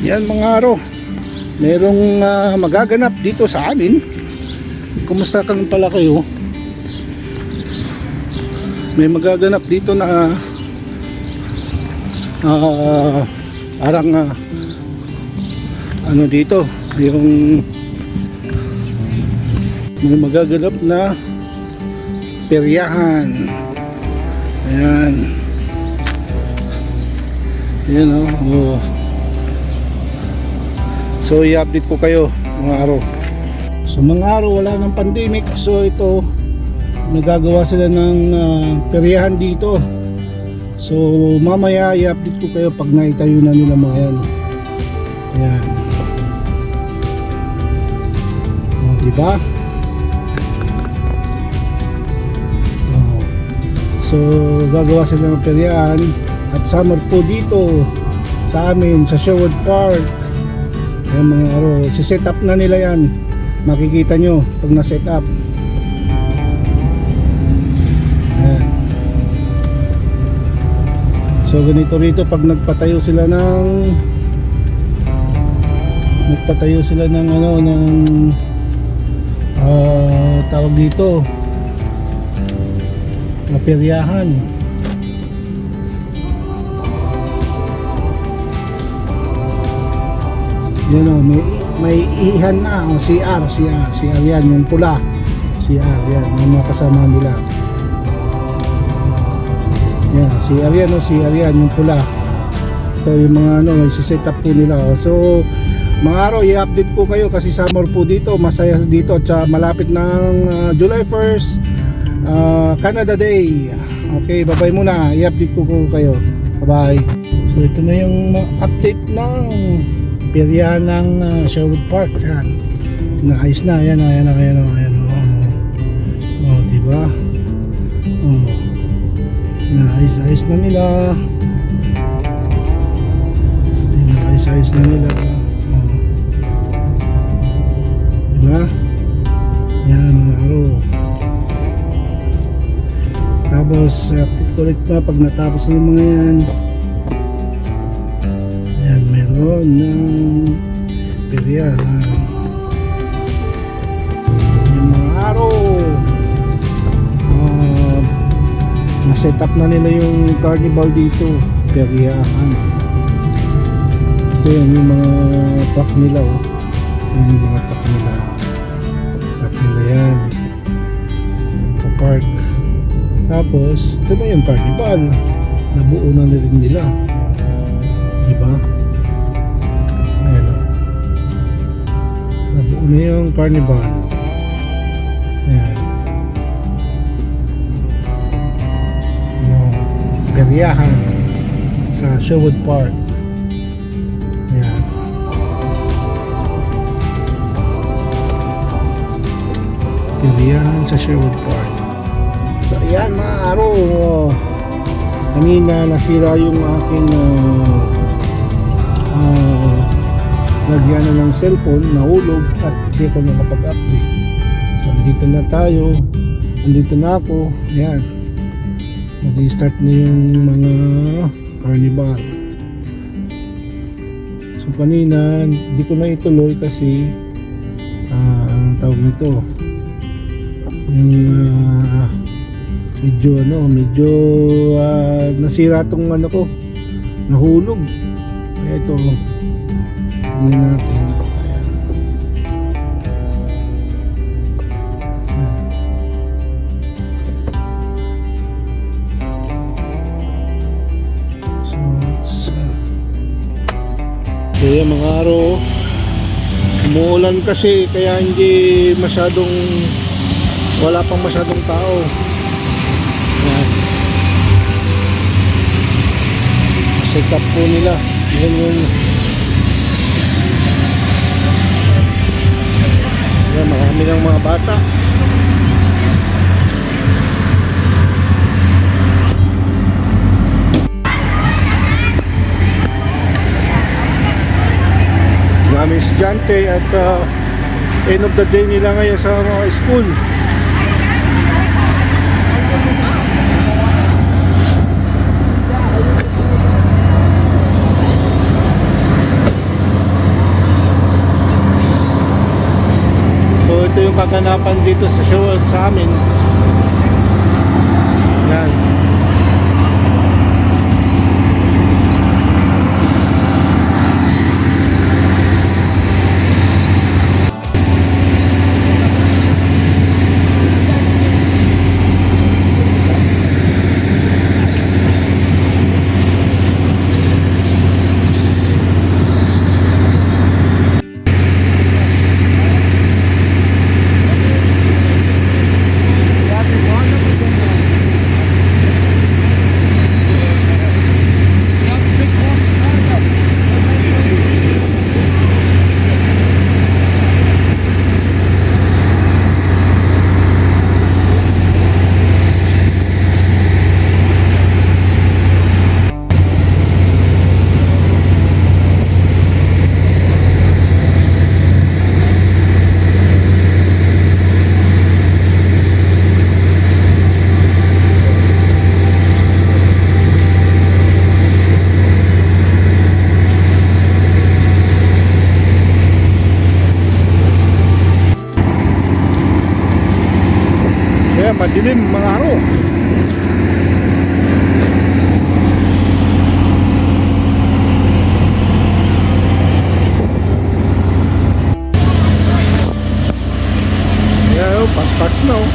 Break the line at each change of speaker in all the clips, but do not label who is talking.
Yan mga araw, merong magaganap dito sa amin. Kumusta ka pala kayo? May magaganap dito na parang ano dito, yung may magaganap na peryahan. Ayan. Ayan oh. So i-update ko kayo mga araw. So mga araw wala ng pandemic. So ito nagagawa sila ng peryahan dito. So mamaya i-update ko kayo pag naitayo na nila mga yan. Ayan. O, diba? O. So gagawa sila ng peryahan at summer po dito sa amin sa Sherwood Park. Ayan mga araw, si-set up na nila yan. Makikita nyo pag na-set up. Ayan. So ganito rito pag nagpatayo sila ng ano ng tawag dito na peryahan. Yan o, may ihan na o, CR yan, yung pula CR yan, yung mga kasama nila yan, CR yan, yung pula. Ito yung mga ano, may set up po nila o. So mga araw, i-update ko kayo kasi summer po dito, masaya dito at malapit ng July 1st Canada Day. Okay, bye bye muna, i-update ko kayo, bye bye. So ito na yung update ng peryahan ng Sherwood Park. Ayan. Naayos na. Ayan. Oh, diba? Oh. Naayos na nila. Naayos na nila. Oh. Diba? Ayan, mga araw. Tapos, update ko ulit pa pag natapos ng mga yan. Meron ng peryahan. Yung mga araw na-set up na nila yung carnival dito, peryahan. Ito yung mga truck nila oh. Yung mga truck nila yan sa park. Tapos ito ba yung carnival, nabuo na rin nila, diba? Nabuo na yung carnival. Ayan. Yung peryahan sa Sherwood Park. Ayan. Peryahan sa Sherwood Park. So ayan mga araw, kanina nasira yung aking lagyan na ng cellphone, nahulog at hindi ko nakapag-update. So andito na tayo, andito na ako. Ayan, mag-start na yung mga carnival. So kanina hindi ko na ituloy kasi ang tawag nito yung medyo nasira tong ano ko, nahulog. Kaya ito tingnan natin. Ayan. So yan mga araw, umuulan kasi kaya hindi masyadong, wala pang masyadong tao. Ayan. Set up po nila. Yan yung marami ng mga bata. Maraming estudyante at end of the day nila ngayon sa mga school. yung kaganapan dito sa show sa amin. Yan. Madilim mga araw. Ayan, paspas na oh.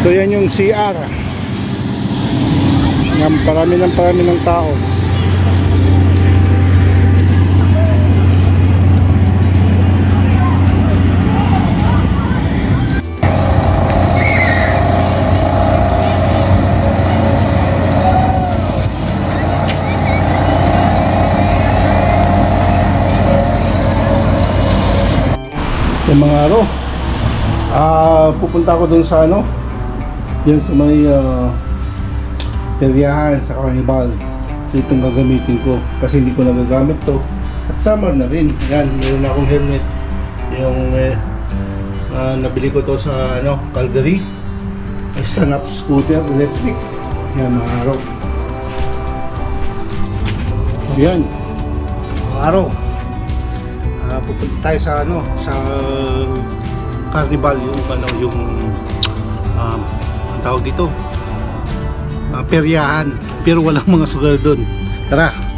So yan yung CR. Yan, parami ng tao. Yung mga araw, pupunta ako dun sa ano, yan sa may peryahan sa Carnival. So itong gagamitin ko kasi hindi ko nagagamit to at summer na rin. Yan, meron akong helmet yung nabili ko to sa ano, Calgary, stand up scooter electric. Yan mga araw. Yan mga araw, pupunta tayo sa ano, sa Carnival, yung ano, yung tawag dito, peryahan, pero walang mga sugal doon. Tara.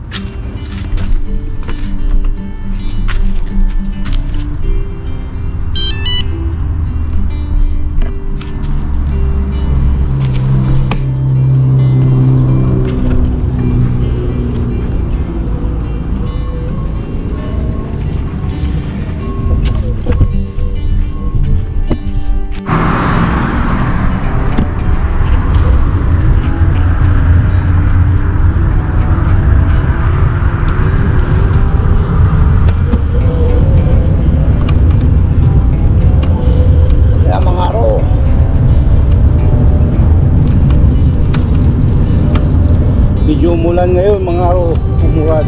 Medyo umulan ngayon mga araw, umulan.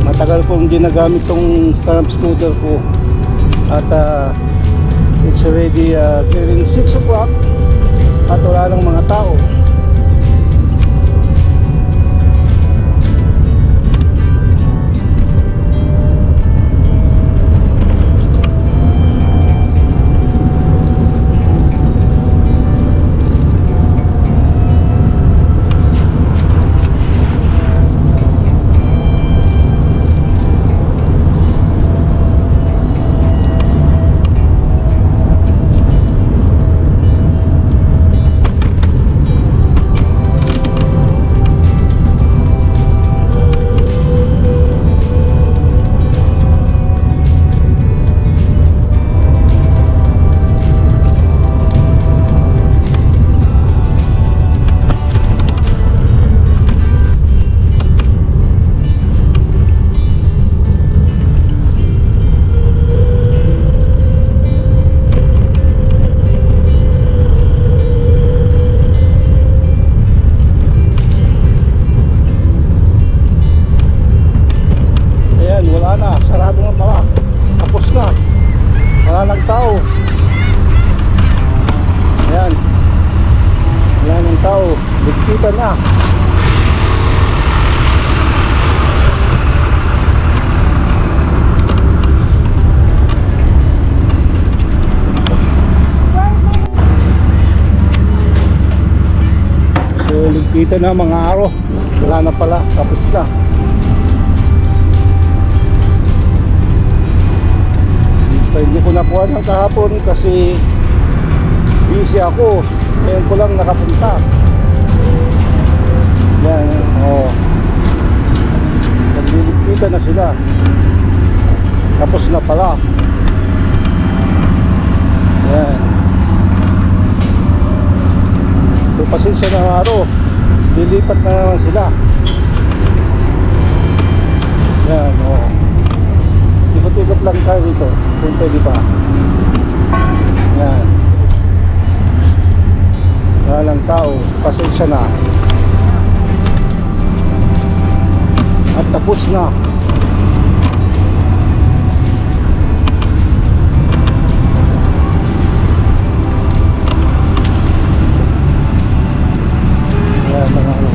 Matagal kong ginagamit tong stand-up scooter ko at it's already getting 6 o'clock at wala ng mga tao. Dito na mga araw. Wala na pala. Tapos na. Hindi ko nakuha ng kahapon kasi busy ako. Ngayon ko lang nakapunta. Yan. Oh. Nagliligpitan na sila. Tapos na pala. Yan. So, pasensya na araw. Lilipat na naman sila. Yan, oo. Ikot-ikot lang tayo dito kung pwede pa. Yan. Wala lang tao. Pasensya na. At tapos na. Yan, mga ano.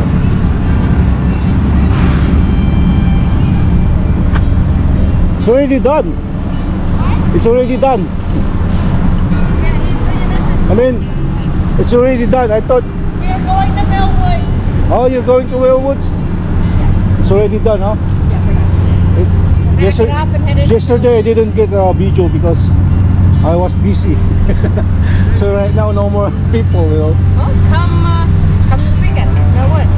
It's already done. It's already done. I mean, it's already done. I thought.
We are going to Millwood.
Oh, you're going to Wellwoods? It's already done, huh?
Yeah, we're gonna pack it up and head into
Yesterday I didn't get a video because I was busy. So right now no more people, you know.
Well, come this weekend. Millwood.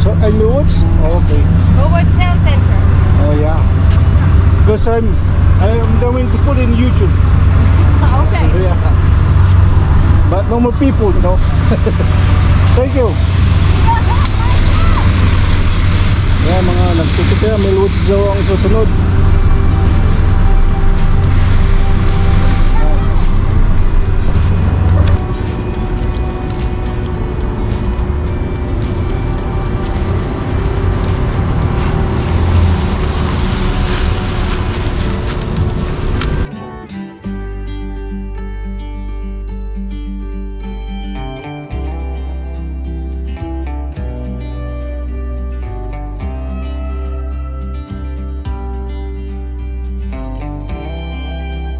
So in the woods? Oh, okay.
Millwood Town Center.
Oh yeah. Because I'm going to put in YouTube.
Okay.
Yeah. But no more people, you know. Thank you. Yan mga nagtutupia, may woods daw ang susunod.